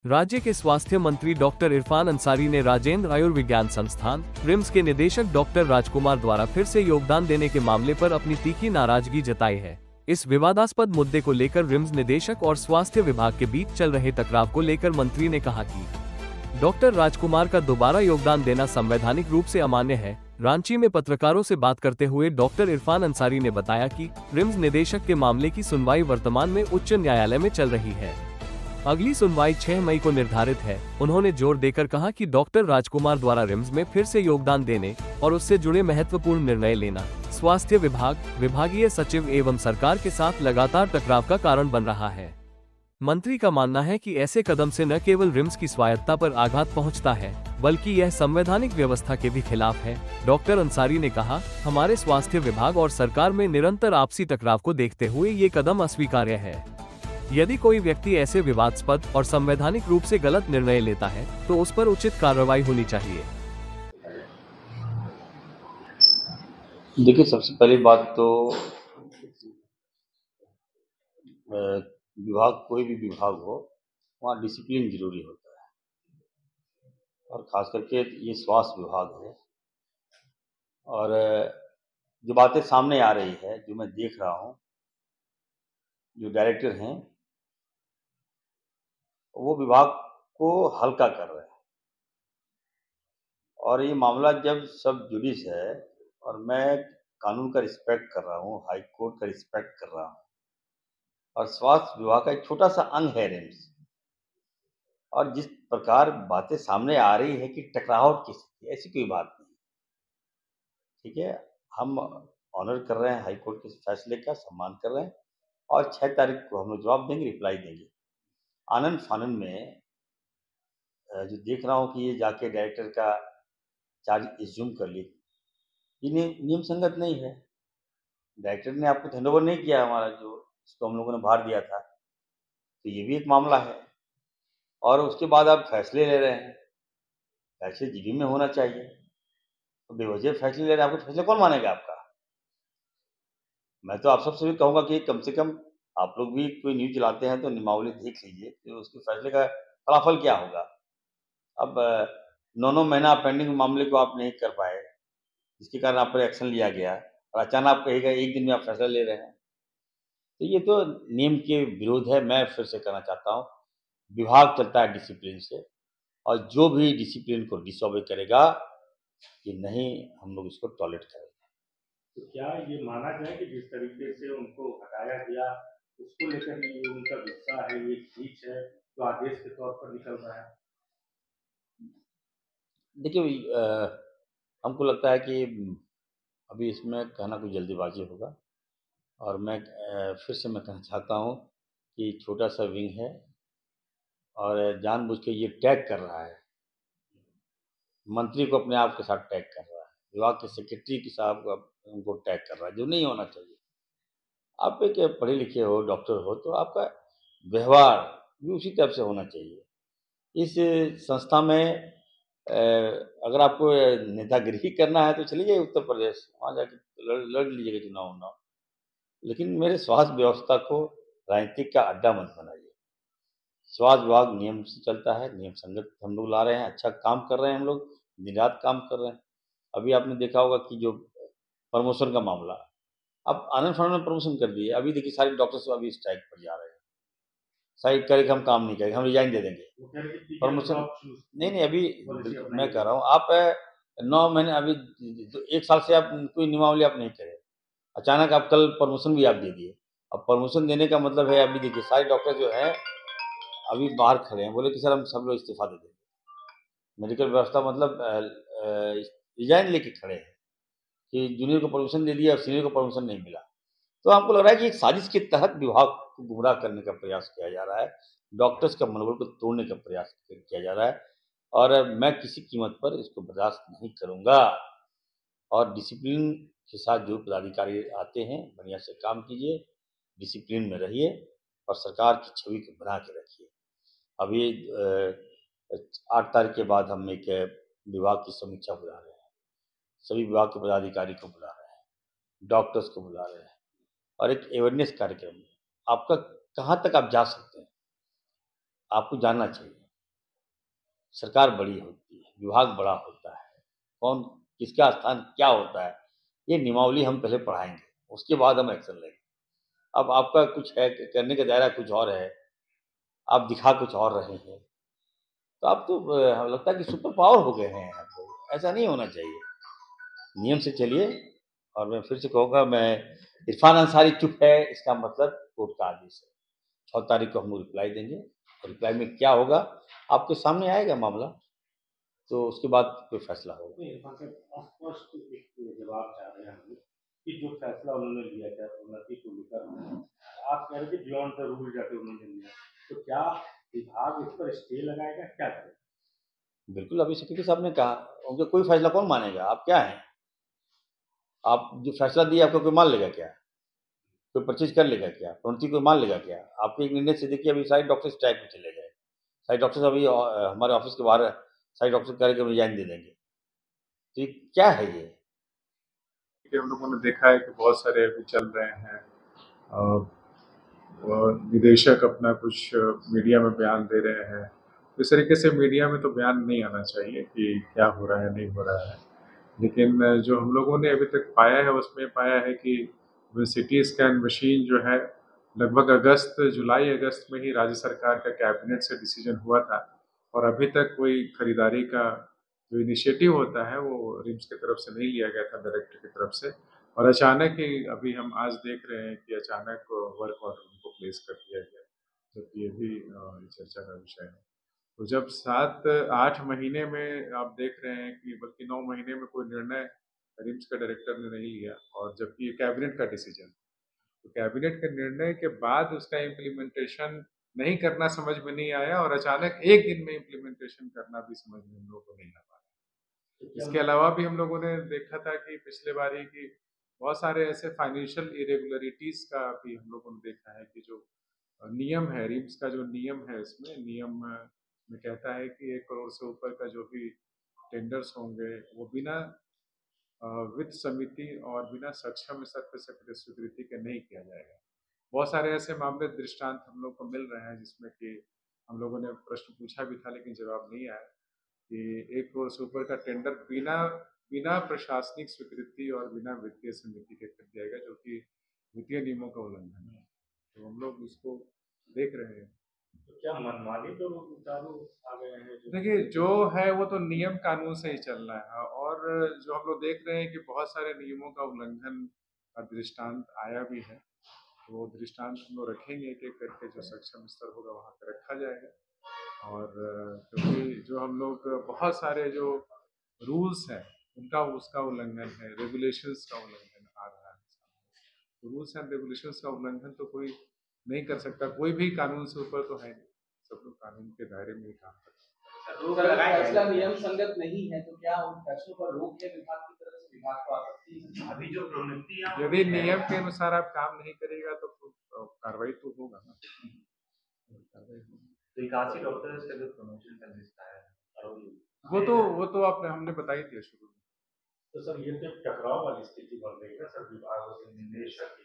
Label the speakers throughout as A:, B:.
A: राज्य के स्वास्थ्य मंत्री डॉक्टर इरफान अंसारी ने राजेंद्र आयुर्विज्ञान संस्थान रिम्स के निदेशक डॉक्टर राजकुमार द्वारा फिर से योगदान देने के मामले पर अपनी तीखी नाराजगी जताई है। इस विवादास्पद मुद्दे को लेकर रिम्स निदेशक और स्वास्थ्य विभाग के बीच चल रहे टकराव को लेकर मंत्री ने कहा कि डॉक्टर राजकुमार का दोबारा योगदान देना संवैधानिक रूप से अमान्य है। रांची में पत्रकारों से बात करते हुए डॉक्टर इरफान अंसारी ने बताया कि रिम्स निदेशक के मामले की सुनवाई वर्तमान में उच्च न्यायालय में चल रही है। अगली सुनवाई 6 मई को निर्धारित है। उन्होंने जोर देकर कहा कि डॉक्टर राजकुमार द्वारा रिम्स में फिर से योगदान देने और उससे जुड़े महत्वपूर्ण निर्णय लेना स्वास्थ्य विभाग, विभागीय सचिव एवं सरकार के साथ लगातार टकराव का कारण बन रहा है। मंत्री का मानना है कि ऐसे कदम से न केवल रिम्स की स्वायत्ता पर आघात पहुंचता है, बल्कि यह संवैधानिक व्यवस्था के भी खिलाफ है। डॉक्टर अंसारी ने कहा, हमारे स्वास्थ्य विभाग और सरकार में निरंतर आपसी टकराव को देखते हुए ये कदम अस्वीकार्य है। यदि कोई व्यक्ति ऐसे विवादास्पद और संवैधानिक रूप से गलत निर्णय लेता है तो उस पर उचित कार्रवाई होनी चाहिए।
B: देखिए, सबसे पहली बात तो विभाग, कोई भी विभाग हो, वहाँ डिसिप्लिन जरूरी होता है और खास करके ये स्वास्थ्य विभाग है। और जो बातें सामने आ रही है, जो मैं देख रहा हूँ, जो डायरेक्टर हैं वो विभाग को हल्का कर रहे हैं। और ये मामला जब सब जुडिस है और मैं कानून का रिस्पेक्ट कर रहा हूँ, हाई कोर्ट का रिस्पेक्ट कर रहा हूँ, और स्वास्थ्य विभाग का एक छोटा सा अंग है रिम्स, और जिस प्रकार बातें सामने आ रही है कि टकराव की स्थिति, ऐसी कोई बात नहीं। ठीक है, हम ऑनर कर रहे हैं हाई कोर्ट के फैसले का, सम्मान कर रहे हैं, और 6 तारीख को हम लोग जवाब देंगे, रिप्लाई देंगे। आनंद फानन में जो देख रहा हूँ कि ये जाके डायरेक्टर का चार्ज एज्यूम कर ली, ये नियम संगत नहीं है। डायरेक्टर ने आपको हैंडओवर नहीं किया हमारा, जो इसको हम लोगों ने भार दिया था, तो ये भी एक मामला है। और उसके बाद आप फैसले ले रहे हैं, फैसले जीबी में होना चाहिए, तो बेवजह फैसले ले रहे हैं, आपको फैसले कौन मानेगा आपका? मैं तो आप सबसे भी कहूँगा कि कम से कम आप लोग भी कोई न्यूज़ चलाते हैं तो नियमावली देख लीजिए कि उसके फैसले का फलाफल क्या होगा। अब 9-9 महीना पेंडिंग मामले को आप नहीं कर पाए, जिसके कारण आप पर एक्शन लिया गया, और अचानक आप कहिएगा एक दिन में आप फैसला ले रहे हैं, तो ये तो नियम के विरोध है। मैं फिर से कहना चाहता हूँ, विभाग चलता है डिसिप्लिन से, और जो भी डिसिप्लिन को डिसओबे करेगा, कि नहीं, हम लोग इसको टॉलरेट करेंगे।
C: तो क्या ये माना जाए कि जिस तरीके से उनको हटाया गया, उसको लेकर ये उनका गुस्सा है, ये खींच है, जो आदेश के तौर पर निकल रहा है?
B: देखिए, हमको लगता है कि अभी इसमें कहना कोई जल्दीबाजी होगा, और मैं फिर से मैं कहना चाहता हूँ कि छोटा सा विंग है और जानबूझ के ये टैग कर रहा है, मंत्री को अपने आप के साथ टैग कर रहा है, विभाग के सेक्रेटरी के साथ उनको टैग कर रहा है, जो नहीं होना चाहिए। आप एक पढ़े लिखे हो, डॉक्टर हो, तो आपका व्यवहार भी उसी तरह से होना चाहिए। इस संस्था में अगर आपको नेतागिरी करना है तो चले जाइए उत्तर प्रदेश, वहाँ जाके लड़ लीजिएगा चुनाव-वुनाव। लेकिन मेरे स्वास्थ्य व्यवस्था को राजनीतिक का अड्डा मत बनाइए। स्वास्थ्य विभाग नियम से चलता है, नियम संगत हम लोग ला रहे हैं, अच्छा काम कर रहे हैं हम लोग, दिन-रात काम कर रहे हैं। अभी आपने देखा होगा कि जो प्रमोशन का मामला, अब आनंद-फानंद में प्रमोशन कर दिए। अभी देखिए सारे डॉक्टर्स अभी स्ट्राइक पर जा रहे हैं। स्ट्राइक करें हम काम नहीं करेंगे, हम रिज़ाइन दे देंगे। प्रमोशन नहीं, अभी मैं कह रहा हूँ, आप 9 महीने, अभी 1 साल से आप कोई नियमावली आप नहीं करे। अचानक आप कल प्रमोशन भी आप दे दिए। अब प्रमोशन देने का मतलब है, अभी देखिए सारे डॉक्टर जो हैं अभी बाहर खड़े हैं, बोले कि सर हम सब लोग इस्तीफा दे देंगे। मेडिकल व्यवस्था मतलब रिज़ाइन लेके खड़े हैं कि जूनियर को प्रमोशन दे दिया और सीनियर को प्रमोशन नहीं मिला। तो हमको लग रहा है कि एक साजिश के तहत विभाग को गुमराह करने का प्रयास किया जा रहा है, डॉक्टर्स का मनोबल को तोड़ने का प्रयास किया जा रहा है, और मैं किसी कीमत पर इसको बर्दाश्त नहीं करूँगा। और डिसिप्लिन के साथ जो पदाधिकारी आते हैं, बढ़िया से काम कीजिए, डिसिप्लिन में रहिए और सरकार की छवि को बना के रखिए। अभी 8 तारीख के बाद हम एक विभाग की समीक्षा बुला रहे हैं, सभी विभाग के पदाधिकारी को बुला रहे हैं, डॉक्टर्स को बुला रहे हैं, और एक अवेयरनेस कार्यक्रम, आपका कहाँ तक आप जा सकते हैं, आपको जानना चाहिए। सरकार बड़ी होती है, विभाग बड़ा होता है, कौन किसका स्थान क्या होता है, ये नियमावली हम पहले पढ़ाएँगे, उसके बाद हम एक्शन लेंगे। अब आपका कुछ है, करने का दायरा कुछ और है, आप दिखा कुछ और रहे हैं, तो आप तो हमें लगता है कि सुपर पावर हो गए हैं आप लोग, ऐसा नहीं होना चाहिए। नियम से चलिए और मैं फिर से कहूँगा, मैं इरफान अंसारी चुप है, इसका मतलब कोर्ट का आदेश है। 6 तारीख को हम लोग रिप्लाई देंगे और रिप्लाई में क्या होगा, आपके सामने आएगा मामला, तो उसके बाद कोई फैसला होगा।
C: तो इरफान साहब स्पष्ट एक जवाब चाह रहे हैं हम कि जो फैसला उन्होंने लिया है उन्नति को लेकर, आप कह रहे थे बियॉन्ड द रूल जाके उन्होंने लिया, तो क्या विभाग इस पर स्टे लगाएगा, क्या करेगा?
B: बिल्कुल, अभी सेक्रेटरी साहब ने कहा, उनका कोई फैसला कौन मानेगा? आप क्या हैं? आप जो फैसला दिए आपका कोई मान लेगा क्या? कोई परचेज़ कर लेगा क्या? प्रोन्नति कोई मान लेगा क्या? आपके एक निर्णय से देखिए, अभी सारे डॉक्टर स्ट्राइक पे चले गए। सारे डॉक्टर्स अभी हमारे ऑफिस के बाहर सारे डॉक्टर कह रहे हैं कि रिज़ाइन दे देंगे। तो ये क्या है ये?
D: हम लोगों ने देखा है कि बहुत सारे अभी चल रहे हैं, और निदेशक अपना कुछ मीडिया में बयान दे रहे हैं। तो इस तरीके से मीडिया में तो बयान नहीं आना चाहिए कि क्या हो रहा है, नहीं हो रहा है। लेकिन जो हम लोगों ने अभी तक पाया है, उसमें पाया है कि सिटी स्कैन मशीन जो है, लगभग जुलाई अगस्त में ही राज्य सरकार का कैबिनेट से डिसीजन हुआ था, और अभी तक कोई खरीदारी का जो इनिशिएटिव होता है वो रिम्स की तरफ से नहीं लिया गया था, डायरेक्टर की तरफ से। और अचानक ही अभी हम आज देख रहे हैं कि अचानक वर्क ऑर्डर उनको प्लेस कर दिया गया, जबकि ये भी चर्चा का विषय है। तो जब 7-8 महीने में आप देख रहे हैं कि बल्कि 9 महीने में कोई निर्णय रिम्स के डायरेक्टर ने नहीं लिया, और जबकि ये कैबिनेट का डिसीजन, तो कैबिनेट के निर्णय के बाद उसका इम्प्लीमेंटेशन नहीं करना समझ में नहीं आया, और अचानक एक दिन में इम्प्लीमेंटेशन करना भी समझ में हम लोगों को नहीं आ पाया। इसके अलावा भी हम लोगों ने देखा था कि पिछले बार ही कि बहुत सारे ऐसे फाइनेंशियल इरेगुलरिटीज़ का भी हम लोगों ने देखा है कि जो नियम है, रिम्स का जो नियम है, इसमें नियम में कहता है कि 1 करोड़ से ऊपर का जो भी टेंडर्स होंगे वो बिना वित्त समिति और बिना सक्षम स्तर पर स्वीकृति के नहीं किया जाएगा। बहुत सारे ऐसे मामले दृष्टांत हम लोग को मिल रहे हैं जिसमें कि हम लोगों ने प्रश्न पूछा भी था, लेकिन जवाब नहीं आया कि 1 करोड़ से ऊपर का टेंडर बिना प्रशासनिक स्वीकृति और बिना वित्तीय समिति के कर दिया गया, जो कि वित्तीय नियमों का उल्लंघन है। तो हम लोग इसको देख रहे हैं।
C: तो क्या मनमानी तो चालू आ गए हैं?
D: देखिए, जो है वो तो नियम कानून से ही चलना है, और जो हम लोग देख रहे हैं कि बहुत सारे नियमों का उल्लंघन का दृष्टांत आया भी है, तो वो दृष्टांत हम लोग रखेंगे एक एक करके, जो सक्षम स्तर होगा वहाँ पर रखा जाएगा। और क्योंकि जो हम लोग बहुत सारे जो रूल्स हैं उसका उल्लंघन है, रेगुलेशंस का उल्लंघन आ रहा है। तो रूल्स एंड रेगुलेशंस का उल्लंघन तो कोई नहीं कर सकता, कोई भी कानून से ऊपर तो है नहीं, सब लोग कानून के दायरे में ही काम करते हैं।
E: फैसला नियम संगत नहीं है तो क्या उन फैसलों पर रोक है विभाग की तरफ से? विभाग को आपत्ति
C: अभी जो प्रोन्नति
D: यदि नियम के अनुसार आप काम नहीं करेगा तो कार्रवाई तो होगा ना।
E: तो 81 डॉक्टर्स का जो प्रमोशन का लिस्ट आया
D: है वो तो आपने हमने बताई थी शुरू में।
C: तो सर ये तो टकराव वाली स्थिति बन रही है सर, विभाग और निदेशक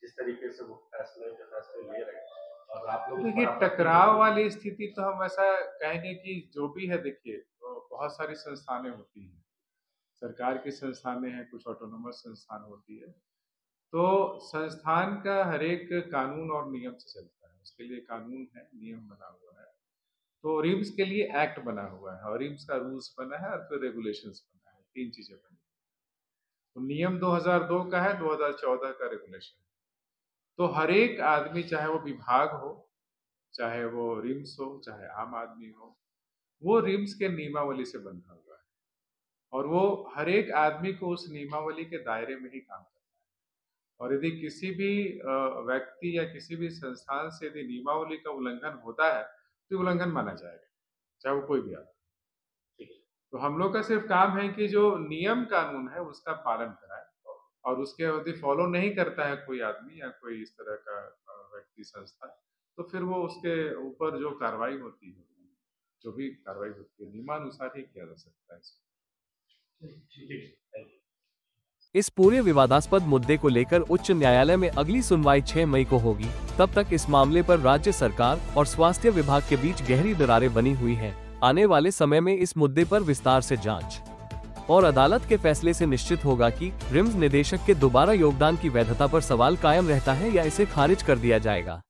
C: जिस तरीके से वो फैसले ले रहे हैं, और आप लोग
D: देखिए टकराव वाली स्थिति तो हम ऐसा कहेंगे कि जो भी है, देखिए बहुत सारी संस्थानें होती हैं, सरकार की संस्थानें हैं, कुछ ऑटोनोमस संस्थान होती है, तो संस्थान का हर एक कानून और नियम से चलता है, उसके लिए कानून है, नियम बना हुआ है। तो रिम्स के लिए एक्ट बना हुआ है, और रिम्स का रूल्स बना है, और फिर रेगुलेशंस बना है, 3 चीजें बनी। तो नियम 2002 का है, 2014 का रेगुलेशन। तो हर एक आदमी, चाहे वो विभाग हो, चाहे वो रिम्स हो, चाहे आम आदमी हो, वो रिम्स के नियमावली से बंधा हुआ है, और वो हर एक आदमी को उस नियमावली के दायरे में ही काम करना है। और यदि किसी भी व्यक्ति या किसी भी संस्थान से यदि नियमावली का उल्लंघन होता है तो उल्लंघन माना जाएगा, चाहे वो कोई भी आदमी। तो हम लोग का सिर्फ काम है कि जो नियम कानून है उसका पालन कराए, और उसके यदि फॉलो नहीं करता है कोई आदमी या कोई इस तरह का व्यक्ति संस्था, तो फिर वो उसके ऊपर जो कार्रवाई होती है, जो भी कार्रवाई होती है, नियमानुसार ही किया जा सकता है।
A: इस पूरे विवादास्पद मुद्दे को लेकर उच्च न्यायालय में अगली सुनवाई 6 मई को होगी। तब तक इस मामले पर राज्य सरकार और स्वास्थ्य विभाग के बीच गहरी दरारें बनी हुई हैं। आने वाले समय में इस मुद्दे पर विस्तार से जांच और अदालत के फैसले से निश्चित होगा कि रिम्स निदेशक के दोबारा योगदान की वैधता पर सवाल कायम रहता है या इसे खारिज कर दिया जाएगा।